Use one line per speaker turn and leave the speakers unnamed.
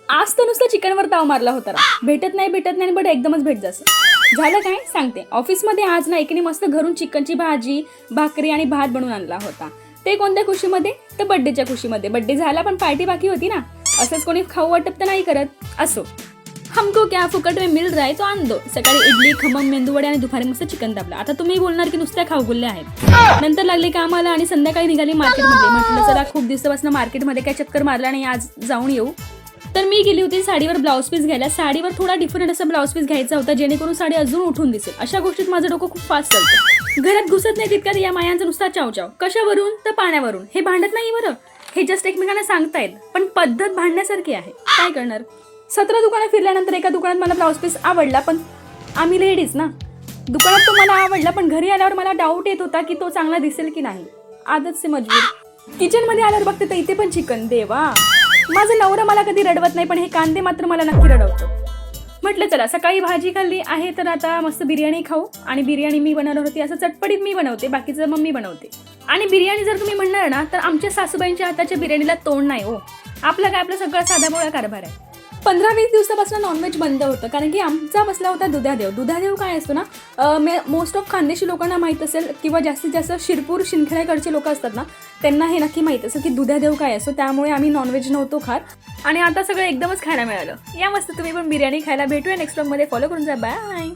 आज तर नुसतं चिकनवर ताव मारला होता रा. भेटत नाही बट एकदमच भेट जास. झालं काय सांगते. ऑफिसमध्ये आज ना एकीने मस्त घरून चिकनची भाजी, भाकरी आणि भात बनवून आणला होता. ते कोणत्या खुशीमध्ये? तर बड्डेच्या खुशीमध्ये. बड्डे झाला पण पार्टी बाकी होती ना. असंच कोणी खाऊ वाटप तर नाही करत. असो, हमको क्या फुकट में मिल रहा है तो आण दो. सकाळी इडली, खमम, मेंदूवडे आणि दुपारी मस्त चिकन तापलं. आता तुम्ही बोलणार की नुसत्या खाऊगुल्ल्या आहेत. नंतर लागले कामाला आणि संध्याकाळी निघाली मार्केटमध्ये. म्हटलं चला खूप दिवसापासून मार्केटमध्ये काय चक्कर मारला नाही, आज जाऊन येऊ. तर मी गेली होती साडीवर ब्लाऊज पीस घ्यायला. साडीवर थोडा डिफरंट असा ब्लाऊज पीस घ्यायचा होता जेणेकरून साडी अजून उठून दिसेल. अशा गोष्टीत माझं डोकं खूप फास्ट चालतं. घरात घुसत नाही तितक्यात या मायांचा नुसता चावचाव. कशावरून? तर पाण्यावरून. हे भांडत नाही बरं, हे जस्ट एकमेकांना सांगतायत, पण पद्धत भांडण्यासारखी आहे. काय करणार? 17 दुकानं फिरल्यानंतर एका दुकानात मला ब्लाऊज पीस आवडला, पण आम्ही लेडीज ना. दुकानात तो मला आवडला पण घरी आल्यावर मला डाऊट येत होता की तो चांगला दिसेल की नाही. आदत से मजबूर. किचनमध्ये आल्यावर बघते तर इथे पण चिकन. देवा, माझा नवरा मला कधी रडवत नाही पण हे कांदे मात्र मला नक्की रडवतो. म्हटलं चला सकाळी भाजी खाल्ली आहे तर आता मस्त बिर्याणी खाऊ. आणि बिर्याणी मी बनवणार होती. असं चटपटीत मी बनवते, बाकीचं मम्मी बनवते. आणि बिर्याणी जर तुम्ही म्हणणार ना तर आमच्या सासूबाईंच्या हाताच्या बिर्याणीला तोंड नाही हो. आपलं काय, आपलं सगळं साधामोळा कारभार आहे. 15-20 दिवसापासून नॉनव्हेज बंद होतं कारण की आमचा बसला होता दुधादेव. दुधादेव काय असतो ना, मोस्ट ऑफ खानदेशी लोकांना माहीत असेल किंवा जास्तीत जास्त शिरपूर शिंदखेड्याकडचे लोक असतात ना, त्यांना हे नक्की माहीत असेल की दुधादेव काय असतो. त्यामुळे आम्ही नॉनव्हेज नव्हतो खात आणि आता सगळं एकदमच खायला मिळालं. या मस्त तुम्ही पण बिर्याणी खायला. भेटूया नेक्स्ट व्लॉगमध्ये. फॉलो करून जा. बाय.